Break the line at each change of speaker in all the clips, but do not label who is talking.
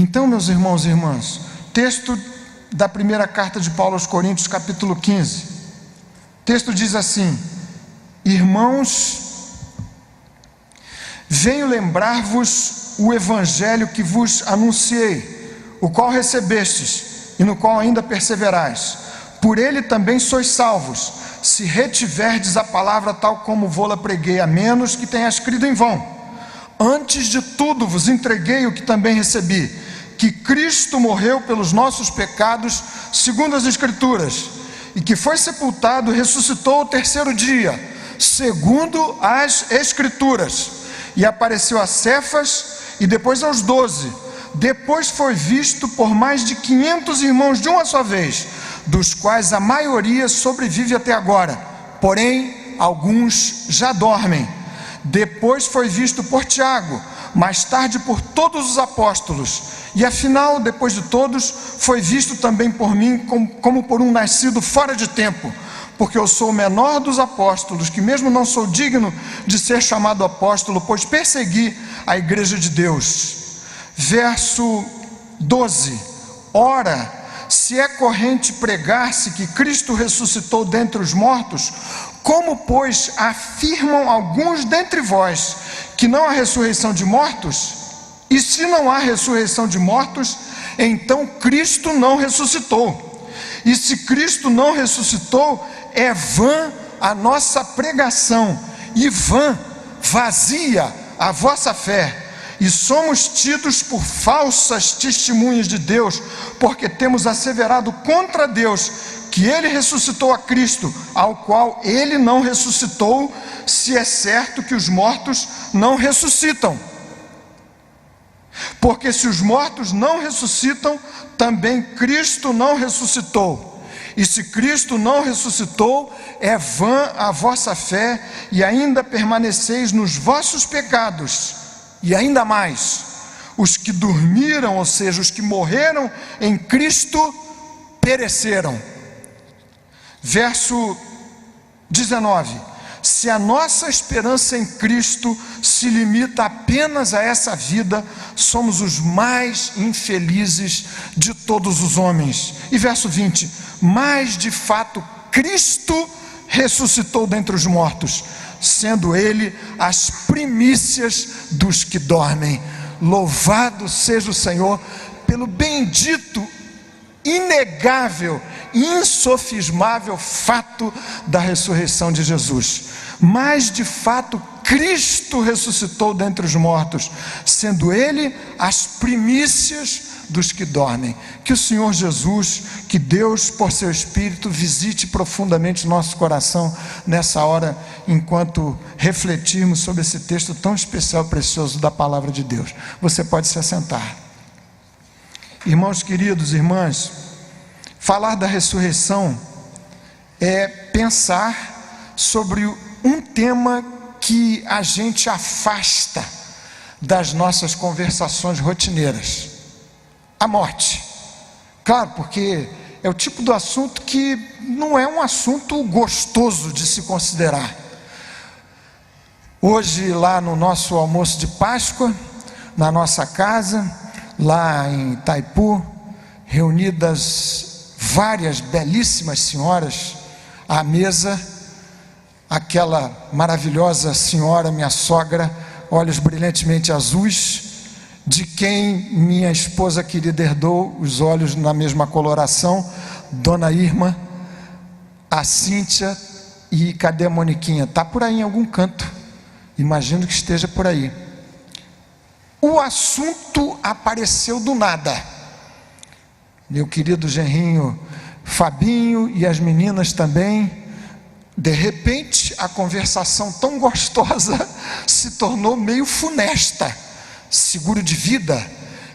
Então, meus irmãos e irmãs, texto da primeira carta de Paulo aos Coríntios, capítulo 15. O texto diz assim: irmãos, venho lembrar-vos o evangelho que vos anunciei, o qual recebestes e no qual ainda perseverais. Por ele também sois salvos, se retiverdes a palavra tal como vô-la preguei, a menos que tenhas crido em vão. Antes de tudo vos entreguei o que também recebi, que Cristo morreu pelos nossos pecados, segundo as Escrituras, e que foi sepultado e ressuscitou ao terceiro dia, segundo as Escrituras, e apareceu a Cefas e depois aos 12. Depois foi visto por mais de 500 irmãos de uma só vez, dos quais a maioria sobrevive até agora, porém alguns já dormem. Depois foi visto por Tiago, mais tarde por todos os apóstolos, e afinal, depois de todos, foi visto também por mim como por um nascido fora de tempo, porque eu sou o menor dos apóstolos, que mesmo não sou digno de ser chamado apóstolo, pois persegui a igreja de Deus. Verso 12: ora, se é corrente pregar-se que Cristo ressuscitou dentre os mortos, como, pois, afirmam alguns dentre vós que não há ressurreição de mortos? E se não há ressurreição de mortos, então Cristo não ressuscitou. E se Cristo não ressuscitou, é vã a nossa pregação, e vazia a vossa fé. E somos tidos por falsas testemunhas de Deus, porque temos asseverado contra Deus que ele ressuscitou a Cristo, ao qual ele não ressuscitou, se é certo que os mortos não ressuscitam. Porque se os mortos não ressuscitam, também Cristo não ressuscitou. E se Cristo não ressuscitou, é vã a vossa fé, e ainda permaneceis nos vossos pecados. E ainda mais, os que dormiram, ou seja, os que morreram em Cristo, pereceram. Verso 19: se a nossa esperança em Cristo se limita apenas a essa vida, somos os mais infelizes de todos os homens. E verso 20: mas de fato Cristo ressuscitou dentre os mortos, sendo ele as primícias dos que dormem. Louvado seja o Senhor pelo bendito, inegável, insofismável fato da ressurreição de Jesus. Mas de fato Cristo ressuscitou dentre os mortos, sendo ele as primícias dos que dormem. Que o Senhor Jesus, que Deus por seu Espírito visite profundamente nosso coração nessa hora, enquanto refletirmos sobre esse texto tão especial e precioso da palavra de Deus. Você pode se assentar. Irmãos queridos, irmãs, falar da ressurreição é pensar sobre um tema que a gente afasta das nossas conversações rotineiras: a morte. Claro, porque é o tipo do assunto que não é um assunto gostoso de se considerar. Hoje, lá no nosso almoço de Páscoa, na nossa casa, lá em Itaipu, reunidas várias belíssimas senhoras à mesa, aquela maravilhosa senhora, minha sogra, olhos brilhantemente azuis, de quem minha esposa querida herdou os olhos na mesma coloração, Dona Irma, a Cíntia e cadê a Moniquinha? Está por aí em algum canto, imagino que esteja por aí. O assunto apareceu do nada. Meu querido genrinho Fabinho e as meninas também, de repente a conversação tão gostosa se tornou meio funesta. Seguro de vida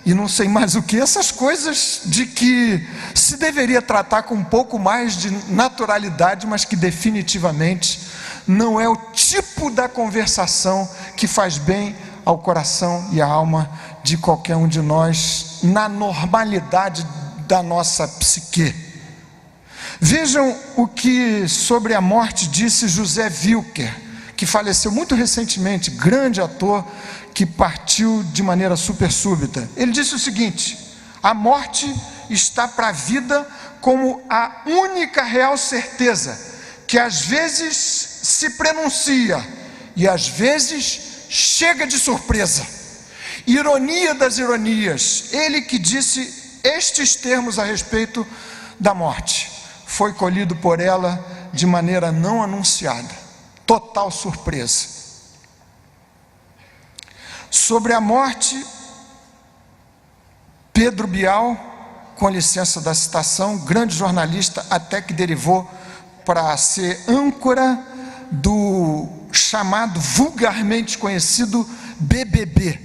e não sei mais o que, essas coisas de que se deveria tratar com um pouco mais de naturalidade, mas que definitivamente não é o tipo da conversação que faz bem ao coração e à alma de qualquer um de nós, na normalidade da nossa psique. Vejam o que sobre a morte disse José Wilker, que que faleceu muito recentemente, grande ator, que partiu de maneira super súbita. Ele disse o seguinte: a morte está para a vida como a única real certeza, que às vezes se prenuncia e às vezes chega de surpresa. Ironia das ironias, ele que disse estes termos a respeito da morte, foi colhido por ela de maneira não anunciada, total surpresa. Sobre a morte, Pedro Bial, com licença da citação, grande jornalista, até que derivou para ser âncora do chamado, vulgarmente conhecido, BBB,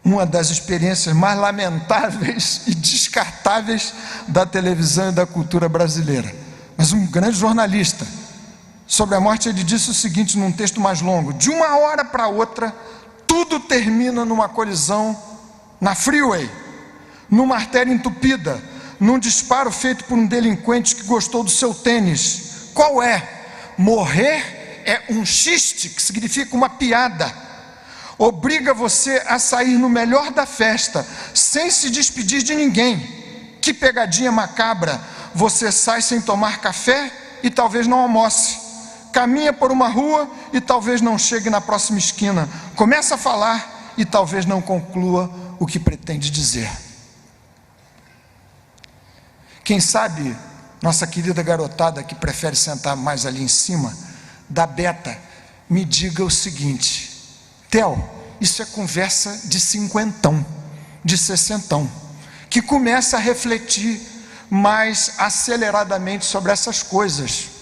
uma das experiências mais lamentáveis e descartáveis da televisão e da cultura brasileira, mas um grande jornalista. Sobre a morte ele disse o seguinte num texto mais longo: de uma hora para outra, tudo termina numa colisão na freeway, numa artéria entupida, num disparo feito por um delinquente que gostou do seu tênis. Qual é? Morrer é um xiste, que significa uma piada. Obriga você a sair no melhor da festa, sem se despedir de ninguém. Que pegadinha macabra! Você sai sem tomar café e talvez não almoce. Caminha por uma rua e talvez não chegue na próxima esquina. Começa a falar e talvez não conclua o que pretende dizer. Quem sabe, nossa querida garotada que prefere sentar mais ali em cima, da Beta, me diga o seguinte: Theo, isso é conversa de cinquentão, de sessentão, que começa a refletir mais aceleradamente sobre essas coisas,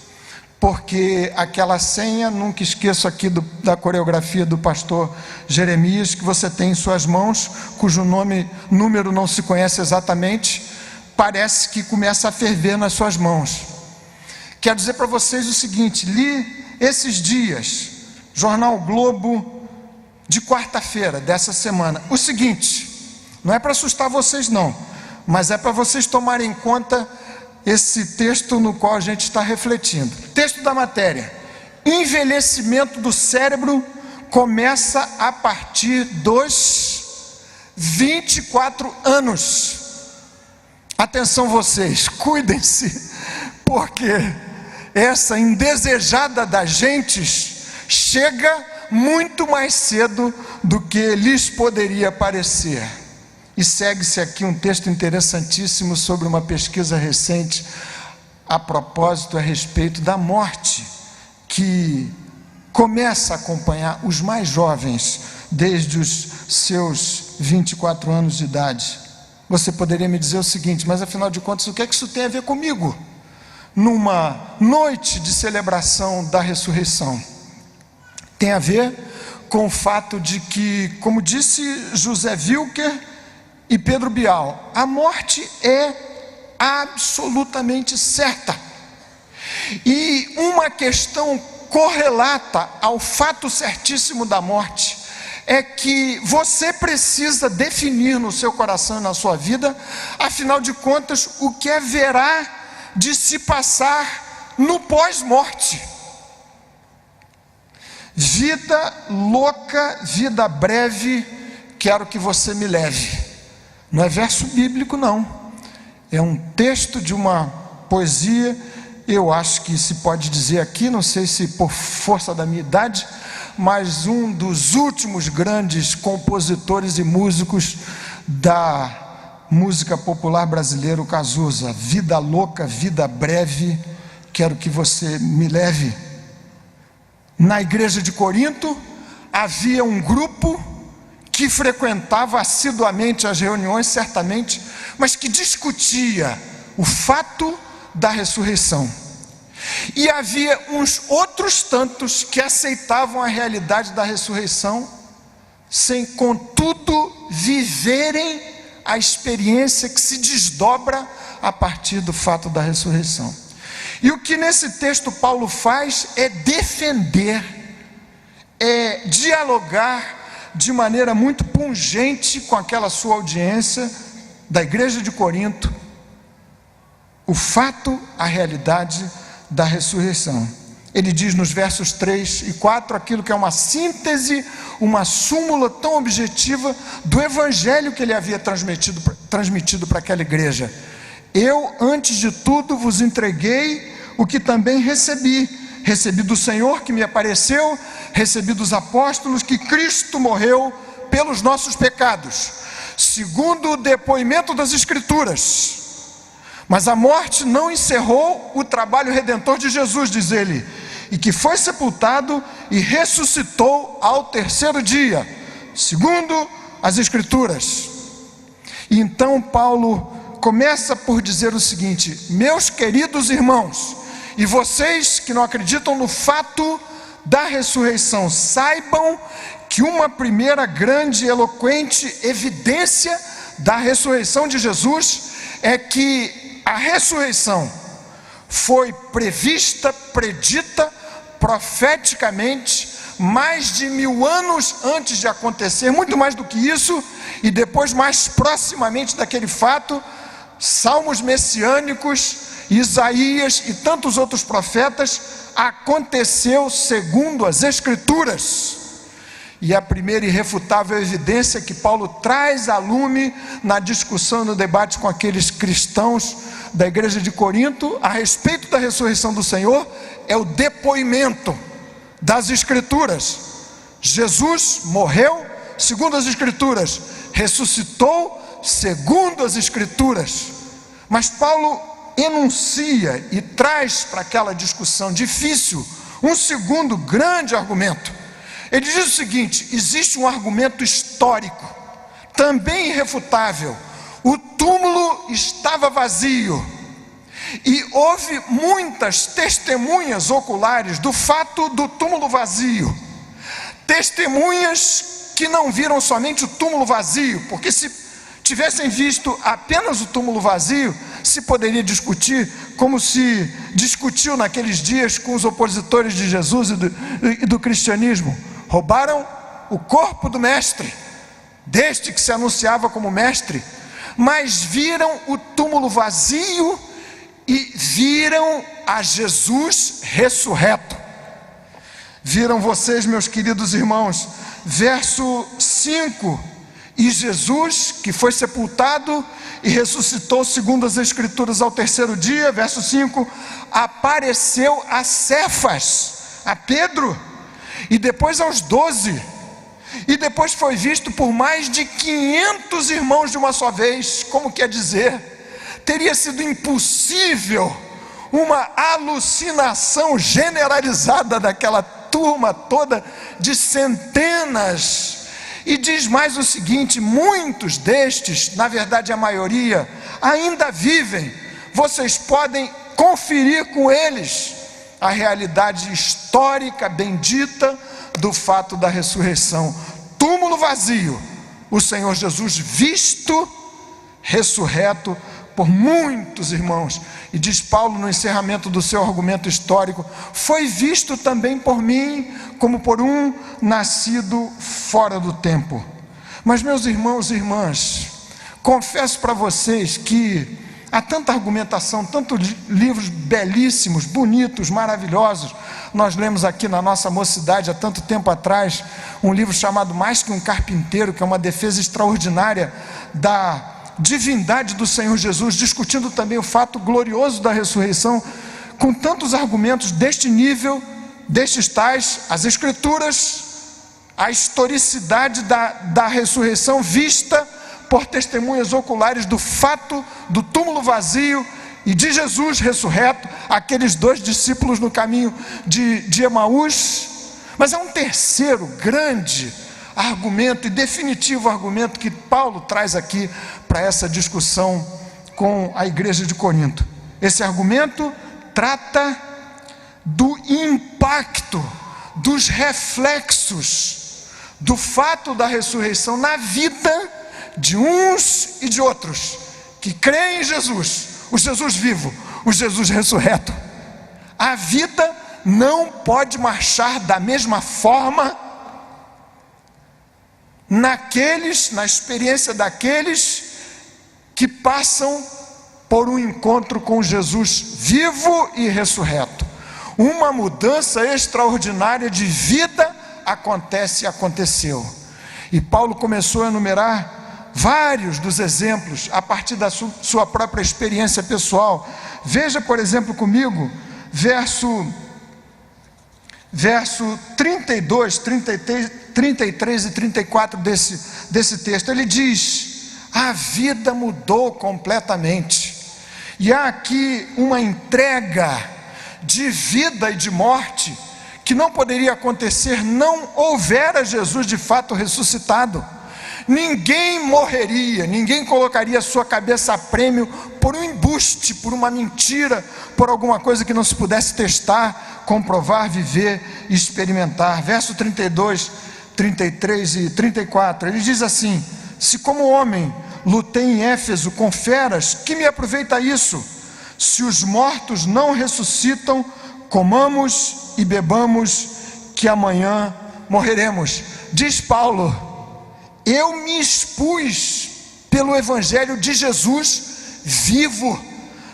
porque aquela senha, nunca esqueço aqui da coreografia do pastor Jeremias, que você tem em suas mãos, cujo número não se conhece exatamente, parece que começa a ferver nas suas mãos. Quero dizer para vocês o seguinte: li esses dias, Jornal Globo, de quarta-feira dessa semana, o seguinte, não é para assustar vocês não, mas é para vocês tomarem em conta esse texto no qual a gente está refletindo. Texto da matéria: envelhecimento do cérebro começa a partir dos 24 anos. Atenção vocês, cuidem-se, porque essa indesejada das gentes chega muito mais cedo do que lhes poderia parecer. E segue-se aqui um texto interessantíssimo sobre uma pesquisa recente a propósito a respeito da morte, que começa a acompanhar os mais jovens desde os seus 24 anos de idade. Você poderia me dizer o seguinte: mas afinal de contas, o que é que isso tem a ver comigo? Numa noite de celebração da ressurreição, tem a ver com o fato de que, como disse José Wilker e Pedro Bial, a morte é absolutamente certa. E uma questão correlata ao fato certíssimo da morte é que você precisa definir no seu coração e na sua vida, afinal de contas, o que haverá de se passar no pós-morte. Vida louca, vida breve, quero que você me leve. Não é verso bíblico não, é um texto de uma poesia, eu acho que se pode dizer aqui, não sei se por força da minha idade, mas um dos últimos grandes compositores e músicos da música popular brasileira, o Cazuza. Vida louca, vida breve, quero que você me leve. Na igreja de Corinto havia um grupo que frequentava assiduamente as reuniões, certamente, mas que discutia o fato da ressurreição. E havia uns outros tantos que aceitavam a realidade da ressurreição, sem contudo viverem a experiência que se desdobra a partir do fato da ressurreição. E o que nesse texto Paulo faz é defender, é dialogar de maneira muito pungente com aquela sua audiência da igreja de Corinto, o fato, a realidade da ressurreição. Ele diz nos versos 3 e 4 aquilo que é uma síntese, uma súmula tão objetiva do evangelho que ele havia transmitido para aquela igreja. Eu, antes de tudo, vos entreguei o que também recebi do Senhor que me apareceu, recebi dos apóstolos, que Cristo morreu pelos nossos pecados, segundo o depoimento das Escrituras. Mas a morte não encerrou o trabalho redentor de Jesus, diz ele, e que foi sepultado e ressuscitou ao terceiro dia, segundo as Escrituras. E então Paulo começa por dizer o seguinte: meus queridos irmãos, e vocês que não acreditam no fato da ressurreição, saibam que uma primeira grande e eloquente evidência da ressurreição de Jesus é que a ressurreição foi prevista, predita profeticamente mais de 1000 anos antes de acontecer, muito mais do que isso, e depois mais proximamente daquele fato, salmos messiânicos, Isaías e tantos outros profetas, aconteceu segundo as Escrituras. E a primeira irrefutável evidência que Paulo traz a lume na discussão, no debate com aqueles cristãos da igreja de Corinto a respeito da ressurreição do Senhor é o depoimento das Escrituras. Jesus morreu segundo as Escrituras, ressuscitou segundo as Escrituras. Mas Paulo enuncia e traz para aquela discussão difícil um segundo grande argumento. Ele diz o seguinte: existe um argumento histórico, também irrefutável. O túmulo estava vazio e houve muitas testemunhas oculares do fato do túmulo vazio. Testemunhas que não viram somente o túmulo vazio, porque se tivessem visto apenas o túmulo vazio, se poderia discutir como se discutiu naqueles dias com os opositores de Jesus e do cristianismo. Roubaram o corpo do mestre, deste que se anunciava como mestre, mas viram o túmulo vazio e viram a Jesus ressurreto. Viram vocês, meus queridos irmãos, verso 5, e Jesus, que foi sepultado e ressuscitou segundo as Escrituras ao terceiro dia, verso 5, apareceu a Cefas, a Pedro, e depois aos 12, e depois foi visto por mais de 500 irmãos de uma só vez. Como quer dizer, teria sido impossível uma alucinação generalizada daquela turma toda de centenas. E diz mais o seguinte: muitos destes, na verdade a maioria, ainda vivem. Vocês podem conferir com eles a realidade histórica bendita do fato da ressurreição. Túmulo vazio, o Senhor Jesus visto, ressurreto por muitos irmãos. E diz Paulo no encerramento do seu argumento histórico: foi visto também por mim, como por um nascido fora do tempo. Mas, meus irmãos e irmãs, confesso para vocês que há tanta argumentação, tantos livros belíssimos, bonitos, maravilhosos. Nós lemos aqui na nossa mocidade, há tanto tempo atrás, um livro chamado Mais que um Carpinteiro, que é uma defesa extraordinária da divindade do Senhor Jesus, discutindo também o fato glorioso da ressurreição, com tantos argumentos deste nível, destes tais, as Escrituras, a historicidade da ressurreição vista por testemunhas oculares do fato do túmulo vazio e de Jesus ressurreto, aqueles 2 discípulos no caminho de Emaús. Mas há um terceiro grande argumento e definitivo argumento que Paulo traz aqui para essa discussão com a igreja de Corinto. Esse argumento trata do impacto, dos reflexos do fato da ressurreição na vida de uns e de outros que creem em Jesus, o Jesus vivo, o Jesus ressurreto. A vida não pode marchar da mesma forma na experiência daqueles que passam por um encontro com Jesus vivo e ressurreto. Uma mudança extraordinária de vida aconteceu. E Paulo começou a enumerar vários dos exemplos a partir da sua própria experiência pessoal. Veja, por exemplo, comigo, verso 32, 33 e 34 desse texto. Ele diz: a vida mudou completamente, e há aqui uma entrega de vida e de morte que não poderia acontecer não houvera Jesus de fato ressuscitado. Ninguém morreria, ninguém colocaria sua cabeça a prêmio por um embuste, por uma mentira, por alguma coisa que não se pudesse testar, comprovar, viver e experimentar. Verso 32, 33 e 34, ele diz assim: se como homem lutei em Éfeso com feras, que me aproveita isso? Se os mortos não ressuscitam, comamos e bebamos, que amanhã morreremos. Diz Paulo: eu me expus pelo Evangelho de Jesus vivo.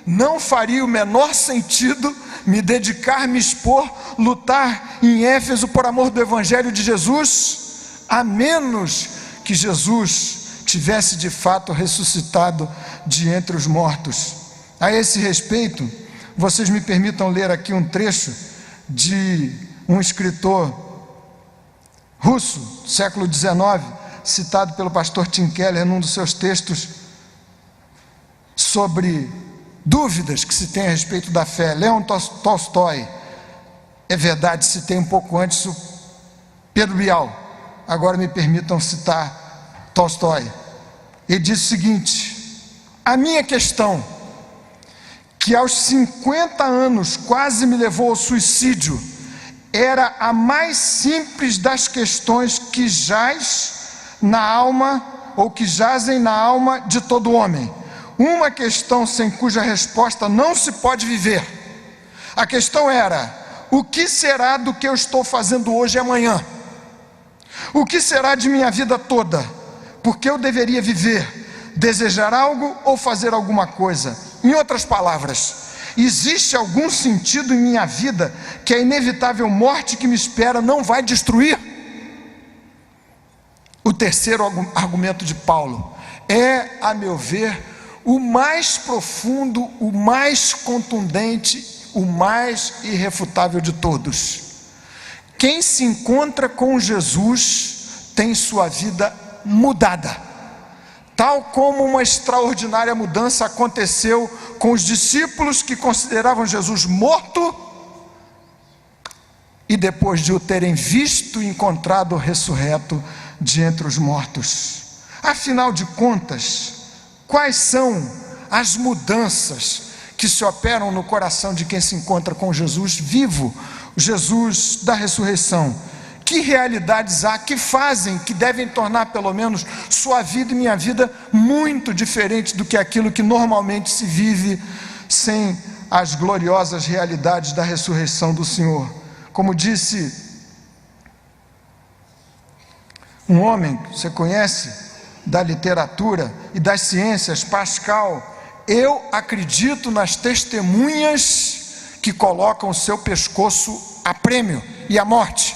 Não faria o menor sentido me dedicar, me expor, lutar em Éfeso por amor do Evangelho de Jesus, a menos que Jesus tivesse de fato ressuscitado de entre os mortos. A esse respeito, vocês me permitam ler aqui um trecho de um escritor russo, século XIX, citado pelo pastor Tim Keller num dos seus textos sobre dúvidas que se tem a respeito da fé. Leon Tolstói, é verdade, citei um pouco antes o Pedro Bial, agora me permitam citar Tolstói. Ele diz o seguinte: a minha questão, que aos 50 anos quase me levou ao suicídio, era a mais simples das questões que jaz na alma, ou que jazem na alma de todo homem. Uma questão sem cuja resposta não se pode viver. A questão era: o que será do que eu estou fazendo hoje e amanhã? O que será de minha vida toda? Porque eu deveria viver, desejar algo ou fazer alguma coisa? Em outras palavras, existe algum sentido em minha vida que a inevitável morte que me espera não vai destruir? O terceiro argumento de Paulo é, a meu ver, o mais profundo, o mais contundente, o mais irrefutável de todos. Quem se encontra com Jesus tem sua vida mudada, tal como uma extraordinária mudança aconteceu com os discípulos que consideravam Jesus morto e depois de o terem visto e encontrado ressurreto de entre os mortos. Afinal de contas, quais são as mudanças que se operam no coração de quem se encontra com Jesus vivo, Jesus da ressurreição? Que realidades há que fazem, que devem tornar pelo menos sua vida e minha vida muito diferente do que aquilo que normalmente se vive sem as gloriosas realidades da ressurreição do Senhor? Como disse um homem que você conhece da literatura e das ciências, Pascal: eu acredito nas testemunhas que colocam o seu pescoço a prêmio e à morte.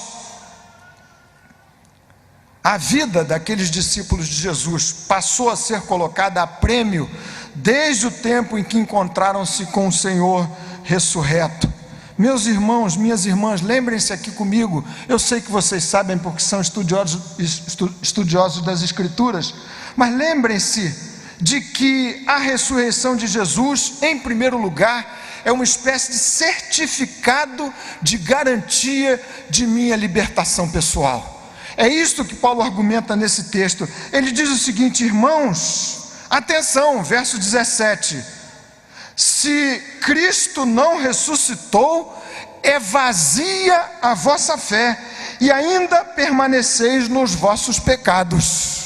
A vida daqueles discípulos de Jesus passou a ser colocada a prêmio desde o tempo em que encontraram-se com o Senhor ressurreto. Meus irmãos, minhas irmãs, lembrem-se aqui comigo, eu sei que vocês sabem porque são estudiosos das Escrituras, mas lembrem-se de que a ressurreição de Jesus, em primeiro lugar, é uma espécie de certificado de garantia de minha libertação pessoal. É isto que Paulo argumenta nesse texto. Ele diz o seguinte: irmãos, atenção, verso 17: se Cristo não ressuscitou, é vazia a vossa fé, e ainda permaneceis nos vossos pecados.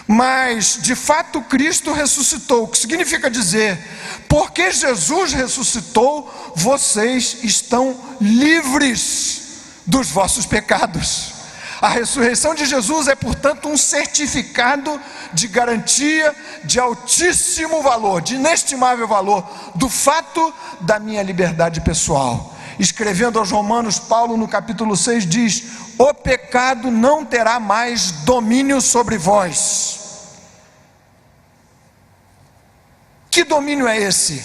Mas, de fato, Cristo ressuscitou, o que significa dizer, porque Jesus ressuscitou, vocês estão livres dos vossos pecados. A ressurreição de Jesus é, portanto, um certificado de garantia, de altíssimo valor, de inestimável valor, do fato da minha liberdade pessoal. Escrevendo aos Romanos, Paulo no capítulo 6 diz: o pecado não terá mais domínio sobre vós. Que domínio é esse?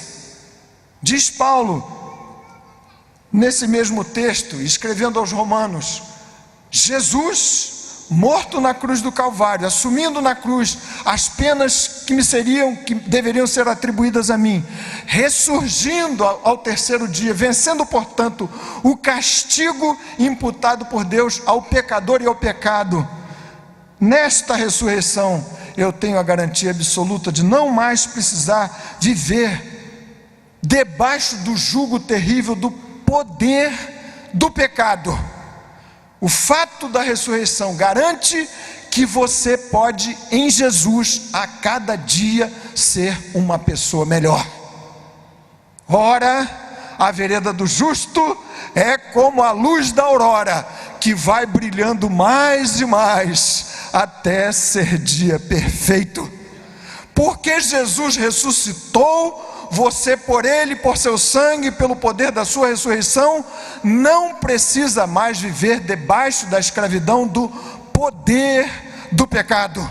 Diz Paulo, nesse mesmo texto, escrevendo aos Romanos: Jesus, morto na cruz do Calvário, assumindo na cruz as penas que deveriam ser atribuídas a mim, ressurgindo ao terceiro dia, vencendo, portanto, o castigo imputado por Deus ao pecador e ao pecado. Nesta ressurreição, eu tenho a garantia absoluta de não mais precisar viver debaixo do jugo terrível do poder do pecado. O fato da ressurreição garante que você pode, em Jesus, a cada dia ser uma pessoa melhor. Ora, a vereda do justo é como a luz da aurora, que vai brilhando mais e mais, até ser dia perfeito. Porque Jesus ressuscitou, você por Ele, por seu sangue, pelo poder da sua ressurreição, não precisa mais viver debaixo da escravidão do poder do pecado.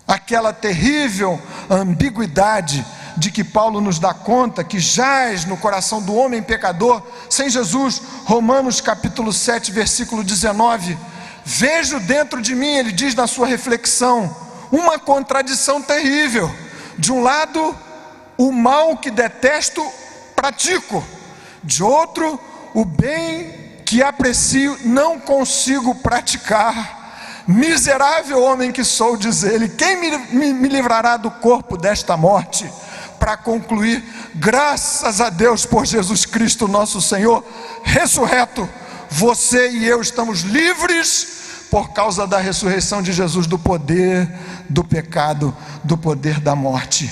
Aquela terrível ambiguidade de que Paulo nos dá conta, que jaz no coração do homem pecador, sem Jesus. Romanos capítulo 7, versículo 19, vejo dentro de mim, ele diz na sua reflexão, uma contradição terrível. De um lado, o mal que detesto, pratico. De outro, o bem que aprecio, não consigo praticar. Miserável homem que sou, diz ele, quem me livrará do corpo desta morte? Para concluir, graças a Deus por Jesus Cristo nosso Senhor, ressurreto, você e eu estamos livres por causa da ressurreição de Jesus, do poder do pecado, do poder da morte.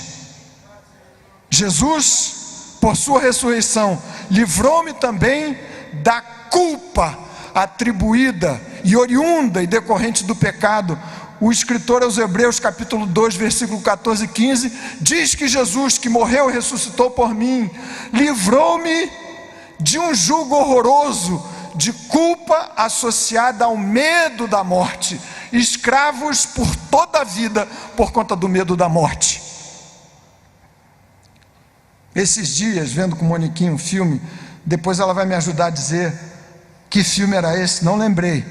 Jesus, por sua ressurreição, livrou-me também da culpa atribuída e oriunda e decorrente do pecado. O escritor aos Hebreus capítulo 2, versículo 14 e 15, diz que Jesus, que morreu e ressuscitou por mim, livrou-me de um jugo horroroso, de culpa associada ao medo da morte, escravos por toda a vida por conta do medo da morte. Esses dias, vendo com o Moniquinho um filme, depois ela vai me ajudar a dizer que filme era esse, não lembrei,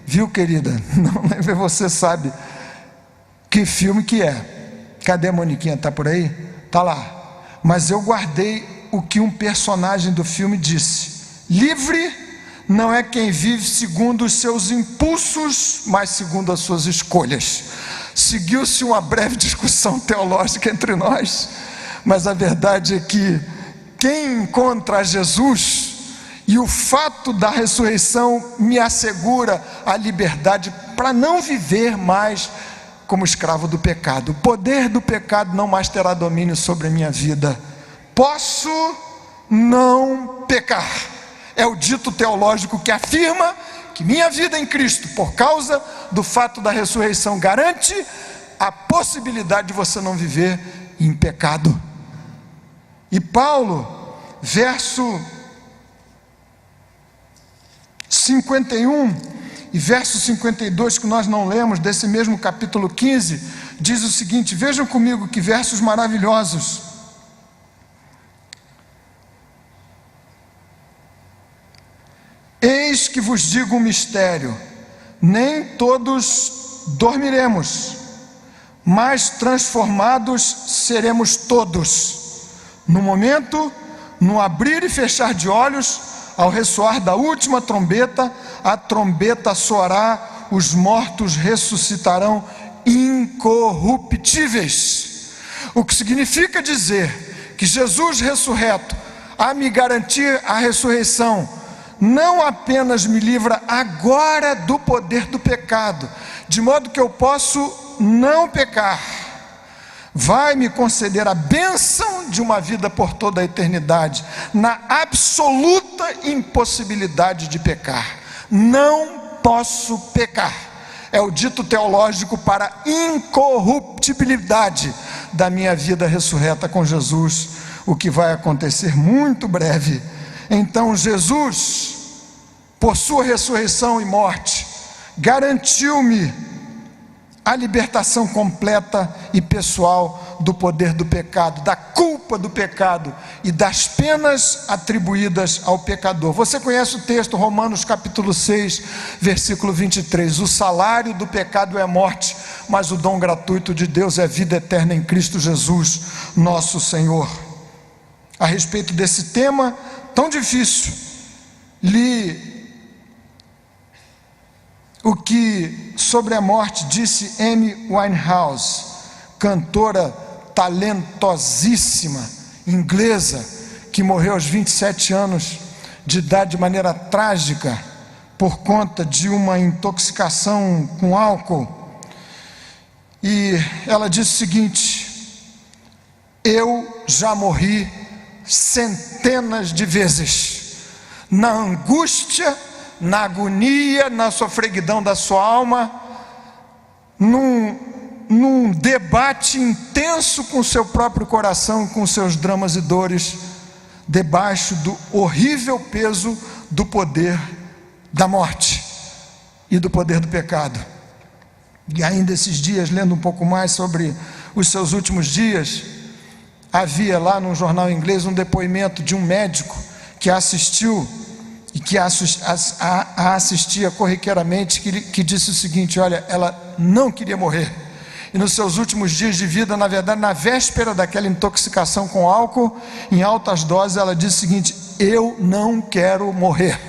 viu, querida? Não lembrei, você sabe que filme que é. Cadê a Moniquinha? Está por aí? Está lá. Mas eu guardei o que um personagem do filme disse: livre não é quem vive segundo os seus impulsos, mas segundo as suas escolhas. Seguiu-se uma breve discussão teológica entre nós, mas a verdade é que quem encontra Jesus, e o fato da ressurreição me assegura a liberdade para não viver mais como escravo do pecado. O poder do pecado não mais terá domínio sobre a minha vida. Posso não pecar. É o dito teológico que afirma que minha vida em Cristo, por causa do fato da ressurreição, garante a possibilidade de você não viver em pecado. E Paulo, verso 51 e verso 52, que nós não lemos, desse mesmo capítulo 15, diz o seguinte, vejam comigo que versos maravilhosos. Eis que vos digo um mistério, nem todos dormiremos, mas transformados seremos todos, no momento, no abrir e fechar de olhos, ao ressoar da última trombeta, a trombeta soará, os mortos ressuscitarão incorruptíveis. O que significa dizer que Jesus ressurreto, a me garantir a ressurreição, não apenas me livra agora do poder do pecado, de modo que eu posso não pecar, vai me conceder a bênção de uma vida por toda a eternidade, na absoluta impossibilidade de pecar. Não posso pecar. é o dito teológico para a incorruptibilidade da minha vida ressurreta com Jesus, o que vai acontecer muito breve. Então Jesus, por sua ressurreição e morte, garantiu-me a libertação completa e pessoal do poder do pecado, da culpa do pecado e das penas atribuídas ao pecador. Você conhece o texto, Romanos capítulo 6, versículo 23. O salário do pecado é morte, mas o dom gratuito de Deus é vida eterna em Cristo Jesus, nosso Senhor. A respeito desse tema tão difícil, li o que sobre a morte disse Amy Winehouse, cantora talentosíssima, inglesa, que morreu aos 27 anos de idade de maneira trágica, por conta de uma intoxicação com álcool. E ela disse o seguinte: eu já morri centenas de vezes, na angústia, na agonia, na sofreguidão da sua alma, num debate intenso com o seu próprio coração, com seus dramas e dores, debaixo do horrível peso do poder da morte e do poder do pecado. E ainda esses dias, lendo um pouco mais sobre os seus últimos dias, havia lá num jornal inglês um depoimento de um médico que a assistiu e que a assistia corriqueiramente, que disse o seguinte: olha, ela não queria morrer, e nos seus últimos dias de vida, na verdade, na véspera daquela intoxicação com álcool, em altas doses, ela disse o seguinte: eu não quero morrer.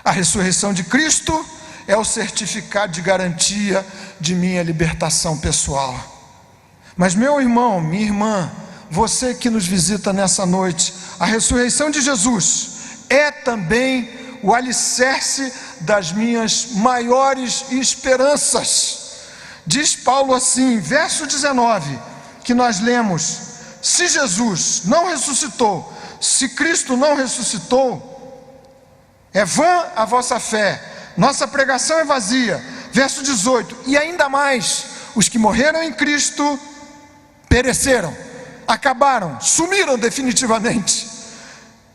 A ressurreição de Cristo é o certificado de garantia de minha libertação pessoal. Mas meu irmão, minha irmã, você que nos visita nessa noite, a ressurreição de Jesus é também o alicerce das minhas maiores esperanças. Diz Paulo assim, verso 19, que nós lemos: se Jesus não ressuscitou, se Cristo não ressuscitou, é vã a vossa fé, nossa pregação é vazia. Verso 18, e ainda mais, os que morreram em Cristo pereceram, acabaram, sumiram definitivamente.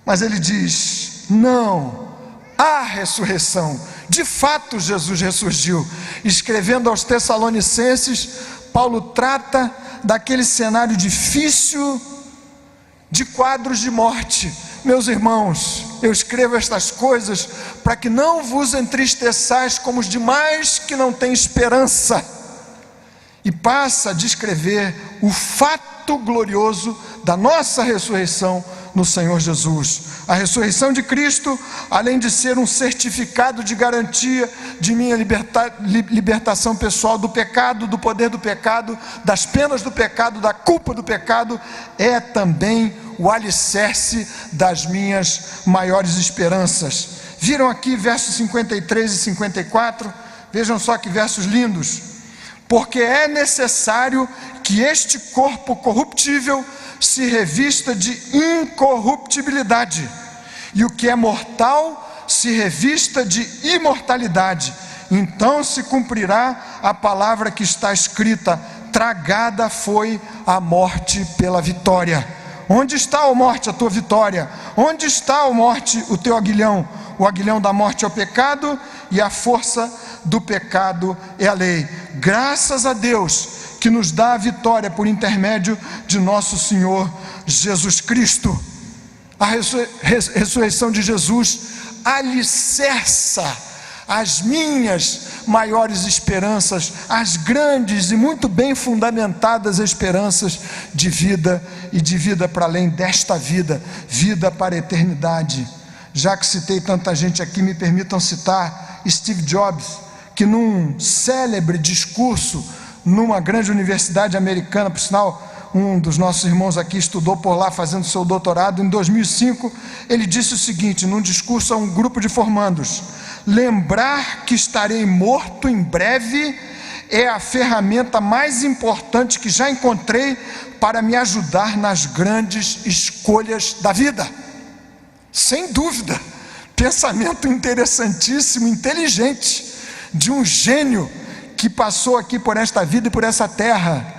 Mas ele diz: não, há ressurreição. De fato Jesus ressurgiu. Escrevendo aos Tessalonicenses, Paulo trata daquele cenário difícil de quadros de morte. Meus irmãos, eu escrevo estas coisas para que não vos entristeçais como os demais que não têm esperança. E passa a descrever o fato glorioso da nossa ressurreição no Senhor Jesus. A ressurreição de Cristo, além de ser um certificado de garantia de minha libertação pessoal do pecado, do poder do pecado, das penas do pecado, da culpa do pecado, é também o alicerce das minhas maiores esperanças. Viram aqui versos 53 e 54? Vejam só que versos lindos. Porque é necessário que este corpo corruptível se revista de incorruptibilidade, e o que é mortal se revista de imortalidade. Então se cumprirá a palavra que está escrita: tragada foi a morte pela vitória. Onde está, ó morte, a tua vitória? Onde está, ó morte, o teu aguilhão? O aguilhão da morte é o pecado, e a força do pecado é a lei. Graças a Deus que nos dá a vitória por intermédio de nosso Senhor Jesus Cristo. A ressurreição de Jesus alicerça as minhas maiores esperanças, as grandes e muito bem fundamentadas esperanças de vida, e de vida para além desta vida, vida para a eternidade. Já que citei tanta gente aqui, me permitam citar Steve Jobs, que num célebre discurso numa grande universidade americana, por sinal, um dos nossos irmãos aqui estudou por lá fazendo seu doutorado, em 2005, ele disse o seguinte, num discurso a um grupo de formandos: lembrar que estarei morto em breve é a ferramenta mais importante que já encontrei para me ajudar nas grandes escolhas da vida. Sem dúvida, pensamento interessantíssimo, inteligente. de um gênio que passou aqui por esta vida e por essa terra.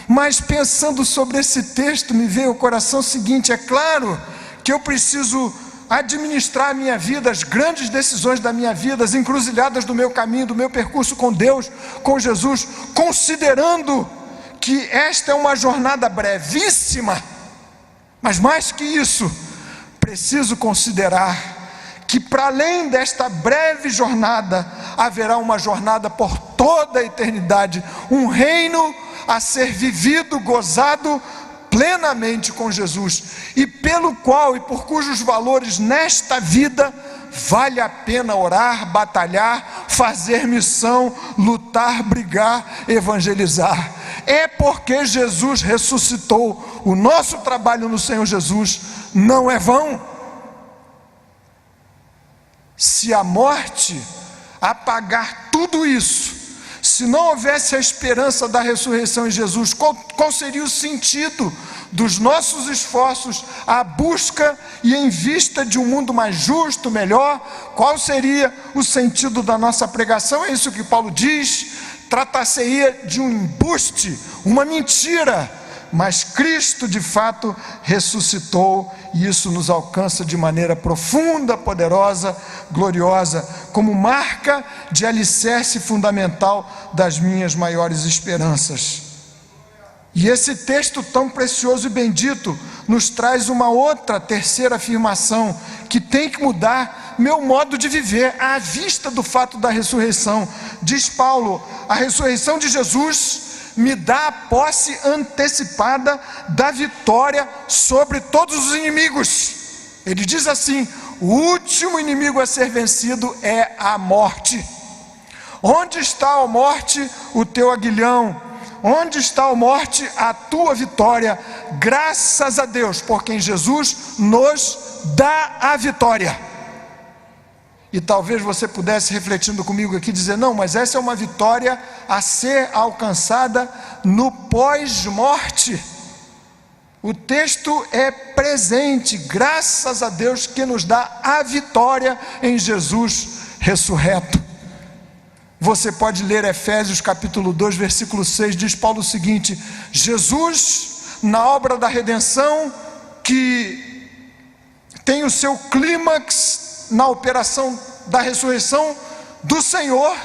Mas pensando sobre esse texto, me veio ao coração o seguinte: é claro que eu preciso administrar a minha vida, as grandes decisões da minha vida, as encruzilhadas do meu caminho, do meu percurso com Deus, com Jesus, considerando que esta é uma jornada brevíssima. Mas mais que isso, preciso considerar que para além desta breve jornada, haverá uma jornada por toda a eternidade, um reino a ser vivido, gozado plenamente com Jesus, e pelo qual e por cujos valores nesta vida vale a pena orar, batalhar, fazer missão, lutar, brigar, evangelizar. É porque Jesus ressuscitou. O nosso trabalho no Senhor Jesus não é vão. Se a morte apagar tudo isso, se não houvesse a esperança da ressurreição em Jesus, qual seria o sentido dos nossos esforços à busca e em vista de um mundo mais justo, melhor? Qual seria o sentido da nossa pregação? É isso que Paulo diz: tratar-se-ia de um embuste, uma mentira, mas Cristo de fato ressuscitou, e isso nos alcança de maneira profunda, poderosa, gloriosa, como marca de alicerce fundamental das minhas maiores esperanças. E esse texto tão precioso e bendito nos traz uma outra, terceira afirmação, que tem que mudar meu modo de viver à vista do fato da ressurreição. Diz Paulo: a ressurreição de Jesus me dá a posse antecipada da vitória sobre todos os inimigos. Ele diz assim: o último inimigo a ser vencido é a morte. Onde está, ó morte, o teu aguilhão? Onde está, ó morte, a tua vitória? Graças a Deus, porque em Jesus nos dá a vitória. E talvez você pudesse, refletindo comigo aqui, dizer: não, mas essa é uma vitória a ser alcançada no pós-morte. O texto é presente, graças a Deus que nos dá a vitória em Jesus ressurreto. Você pode ler Efésios capítulo 2, versículo 6, diz Paulo o seguinte: Jesus, na obra da redenção, que tem o seu clímax na operação da ressurreição do Senhor,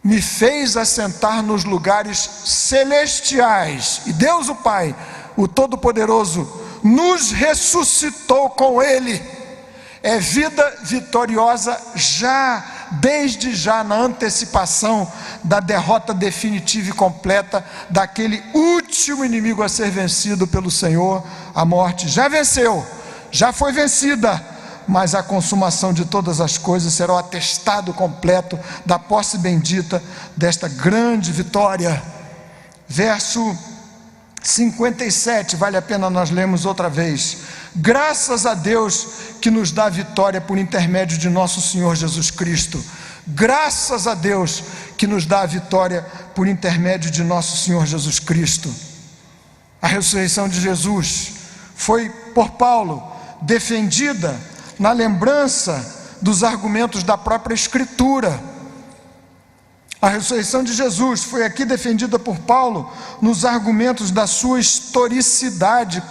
me fez assentar nos lugares celestiais, e Deus o Pai, o Todo-Poderoso, nos ressuscitou com Ele. É vida vitoriosa desde já, na antecipação da derrota definitiva e completa daquele último inimigo a ser vencido pelo Senhor, a morte. Já venceu, já foi vencida, mas a consumação de todas as coisas será o atestado completo da posse bendita desta grande vitória. Verso 57, vale a pena nós lermos outra vez. Graças a Deus que nos dá vitória por intermédio de nosso Senhor Jesus Cristo. Graças a Deus que nos dá a vitória por intermédio de nosso Senhor Jesus Cristo. A ressurreição de Jesus foi por Paulo defendida na lembrança dos argumentos da própria Escritura. A ressurreição de Jesus foi aqui defendida por Paulo nos argumentos da sua historicidade,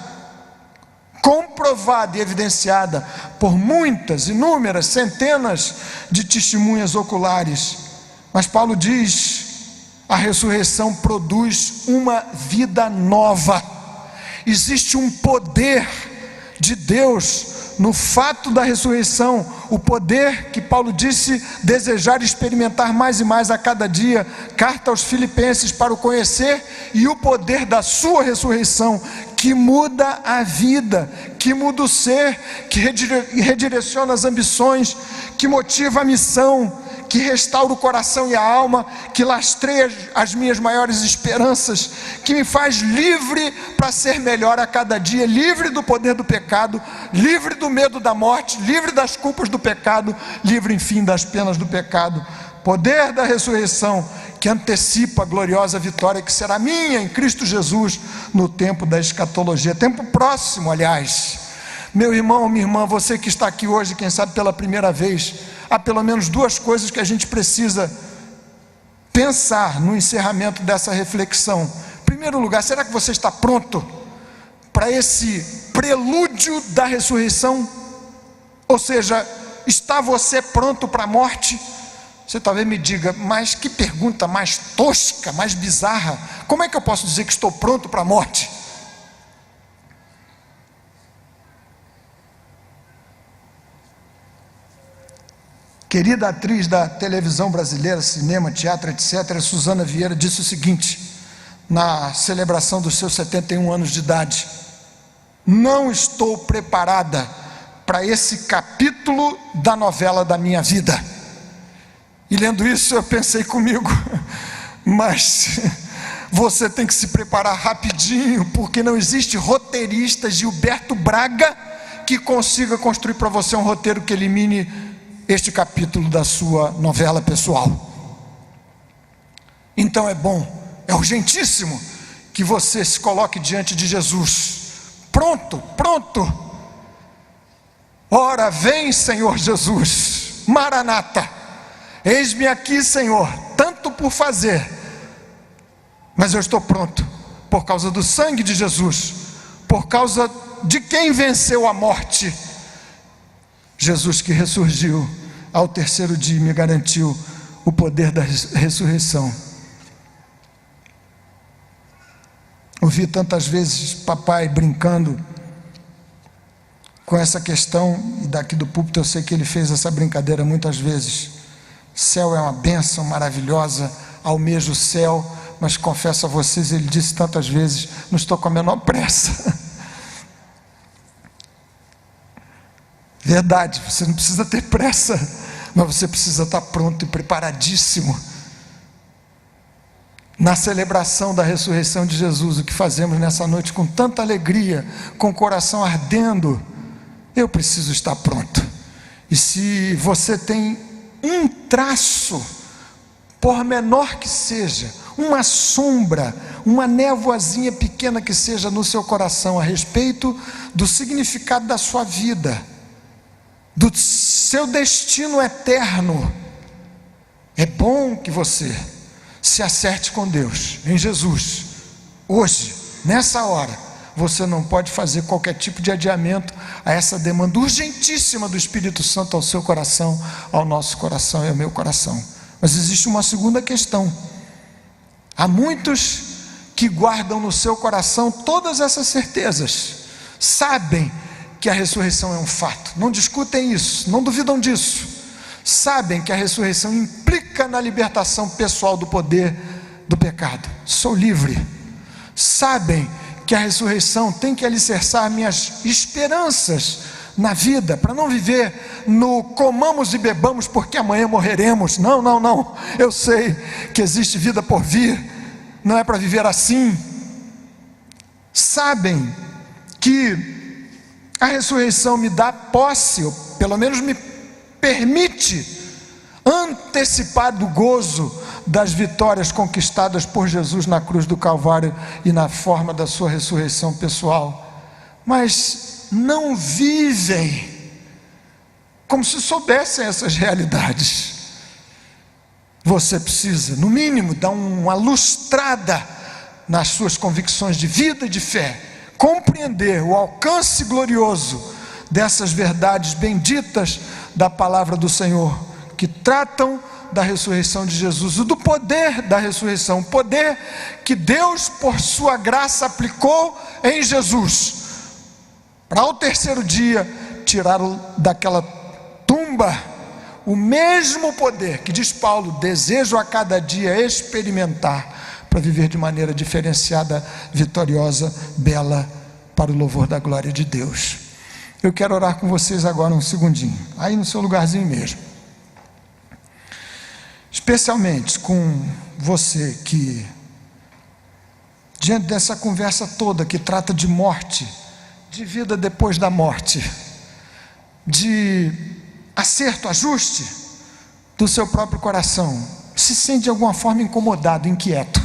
comprovada e evidenciada por muitas, inúmeras, centenas de testemunhas oculares. Mas Paulo diz: a ressurreição produz uma vida nova. Existe um poder de Deus no fato da ressurreição, o poder que Paulo disse desejar experimentar mais e mais a cada dia. Carta aos Filipenses: para o conhecer, e o poder da sua ressurreição, que muda a vida, que muda o ser, que redireciona as ambições, que motiva a missão, que restaura o coração e a alma, que lastreia as minhas maiores esperanças, que me faz livre para ser melhor a cada dia, livre do poder do pecado, livre do medo da morte, livre das culpas do pecado, livre, enfim, das penas do pecado. Poder da ressurreição que antecipa a gloriosa vitória que será minha em Cristo Jesus no tempo da escatologia, tempo próximo, aliás. Meu irmão, minha irmã, você que está aqui hoje, quem sabe pela primeira vez, há pelo menos duas coisas que a gente precisa pensar no encerramento dessa reflexão. Em primeiro lugar, será que você está pronto para esse prelúdio da ressurreição? Ou seja, está você pronto para a morte? Você talvez me diga, mas que pergunta mais tosca, mais bizarra. Como é que eu posso dizer que estou pronto para a morte? Querida atriz da televisão brasileira, cinema, teatro, etc., Suzana Vieira, disse o seguinte, na celebração dos seus 71 anos de idade: não estou preparada para esse capítulo da novela da minha vida. E lendo isso eu pensei comigo, mas você tem que se preparar rapidinho, porque não existe roteirista Gilberto Braga que consiga construir para você um roteiro que elimine este capítulo da sua novela pessoal. Então é bom, é urgentíssimo que você se coloque diante de Jesus, pronto, ora vem Senhor Jesus, Maranata, eis-me aqui Senhor, tanto por fazer, mas eu estou pronto, por causa do sangue de Jesus, por causa de quem venceu a morte, Jesus que ressurgiu ao terceiro dia e me garantiu o poder da ressurreição. Ouvi tantas vezes papai brincando com essa questão, e daqui do púlpito eu sei que ele fez essa brincadeira muitas vezes. Céu é uma bênção maravilhosa, almejo o céu, mas confesso a vocês, ele disse tantas vezes, não estou com a menor pressa. Verdade, você não precisa ter pressa, mas você precisa estar pronto e preparadíssimo. Na celebração da ressurreição de Jesus, o que fazemos nessa noite com tanta alegria, com o coração ardendo, eu preciso estar pronto. E se você tem um traço, por menor que seja, uma sombra, uma névoazinha pequena que seja no seu coração a respeito do significado da sua vida, do seu destino eterno, é bom que você se acerte com Deus, em Jesus. Hoje, nessa hora, você não pode fazer qualquer tipo de adiamento a essa demanda urgentíssima do Espírito Santo ao seu coração, ao nosso coração e ao meu coração. Mas existe uma segunda questão. Há muitos que guardam no seu coração todas essas certezas, sabem que a ressurreição é um fato, não discutem isso, não duvidam disso, sabem que a ressurreição implica na libertação pessoal do poder do pecado, sou livre, sabem que a ressurreição tem que alicerçar minhas esperanças na vida, para não viver no comamos e bebamos porque amanhã morreremos, não, eu sei que existe vida por vir, não é para viver assim. Sabem que a ressurreição me dá posse, ou pelo menos me permite antecipar do gozo das vitórias conquistadas por Jesus na cruz do Calvário e na forma da sua ressurreição pessoal, mas não vivem como se soubessem essas realidades. Você precisa, no mínimo, dar uma lustrada nas suas convicções de vida e de fé, compreender o alcance glorioso dessas verdades benditas da palavra do Senhor, que tratam da ressurreição de Jesus e do poder da ressurreição, o poder que Deus por sua graça aplicou em Jesus, para ao terceiro dia tirá-lo daquela tumba, o mesmo poder que, diz Paulo, desejo a cada dia experimentar, para viver de maneira diferenciada, vitoriosa, bela, para o louvor da glória de Deus. Eu quero orar com vocês agora um segundinho, aí no seu lugarzinho mesmo, especialmente com você que, diante dessa conversa toda que trata de morte, de vida depois da morte, de acerto, ajuste do seu próprio coração, se sente de alguma forma incomodado, inquieto,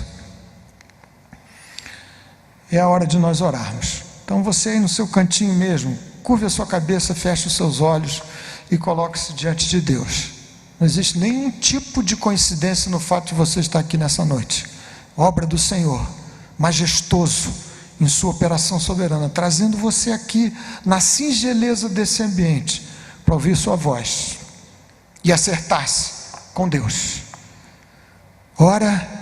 é a hora de nós orarmos. Então você aí no seu cantinho mesmo, curve a sua cabeça, feche os seus olhos e coloque-se diante de Deus. Não existe nenhum tipo de coincidência no fato de você estar aqui nessa noite. Obra do Senhor, majestoso em sua operação soberana, trazendo você aqui na singeleza desse ambiente, para ouvir sua voz e acertar-se com Deus. Ora,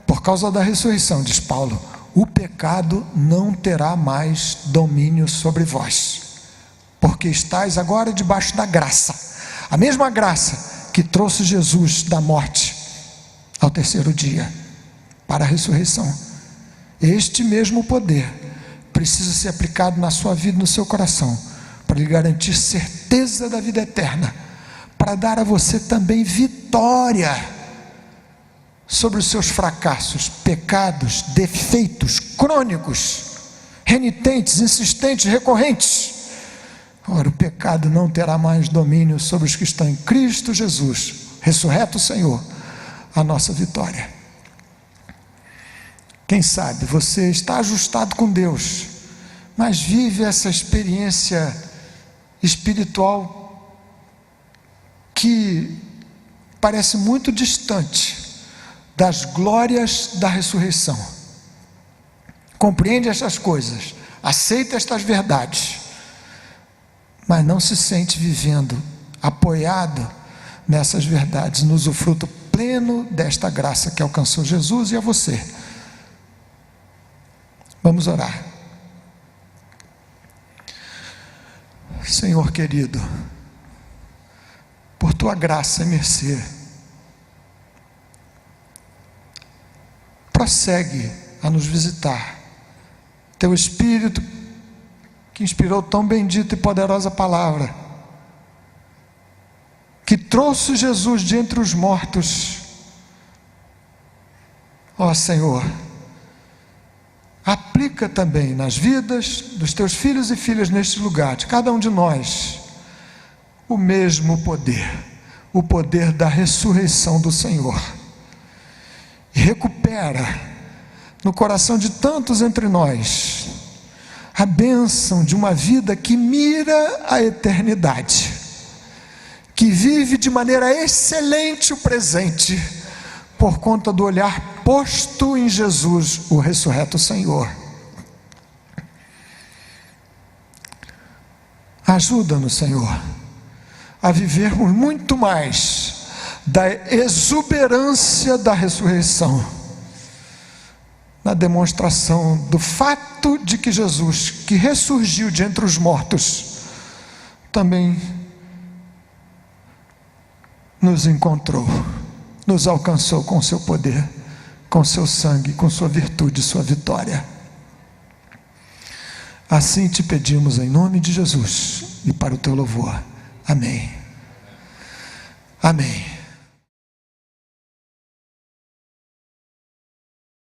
por causa da ressurreição, diz Paulo, o pecado não terá mais domínio sobre vós, porque estáis agora debaixo da graça, a mesma graça que trouxe Jesus da morte ao terceiro dia, para a ressurreição. Este mesmo poder precisa ser aplicado na sua vida, no seu coração, para lhe garantir certeza da vida eterna, para dar a você também vitória sobre os seus fracassos, pecados, defeitos crônicos, renitentes, insistentes, recorrentes. Ora, o pecado não terá mais domínio sobre os que estão em Cristo Jesus, ressurreto Senhor, a nossa vitória. Quem sabe você está ajustado com Deus, mas vive essa experiência espiritual que parece muito distante das glórias da ressurreição. Compreende estas coisas, aceita estas verdades, mas não se sente vivendo apoiado nessas verdades, no usufruto pleno desta graça que alcançou Jesus e a você. Vamos orar. Senhor querido, por tua graça e mercê, prossegue a nos visitar. Teu Espírito que inspirou tão bendita e poderosa palavra, que trouxe Jesus de entre os mortos. Ó Senhor, aplica também nas vidas dos teus filhos e filhas neste lugar, de cada um de nós, o mesmo poder, o poder da ressurreição do Senhor. E recupera no coração de tantos entre nós a bênção de uma vida que mira a eternidade, que vive de maneira excelente o presente, por conta do olhar posto em Jesus, o ressurreto Senhor. Ajuda-nos, Senhor, a vivermos muito mais da exuberância da ressurreição, na demonstração do fato de que Jesus, que ressurgiu de entre os mortos, também nos encontrou, nos alcançou com seu poder, com seu sangue, com sua virtude, sua vitória. Assim te pedimos em nome de Jesus e para o teu louvor. Amém. Amém.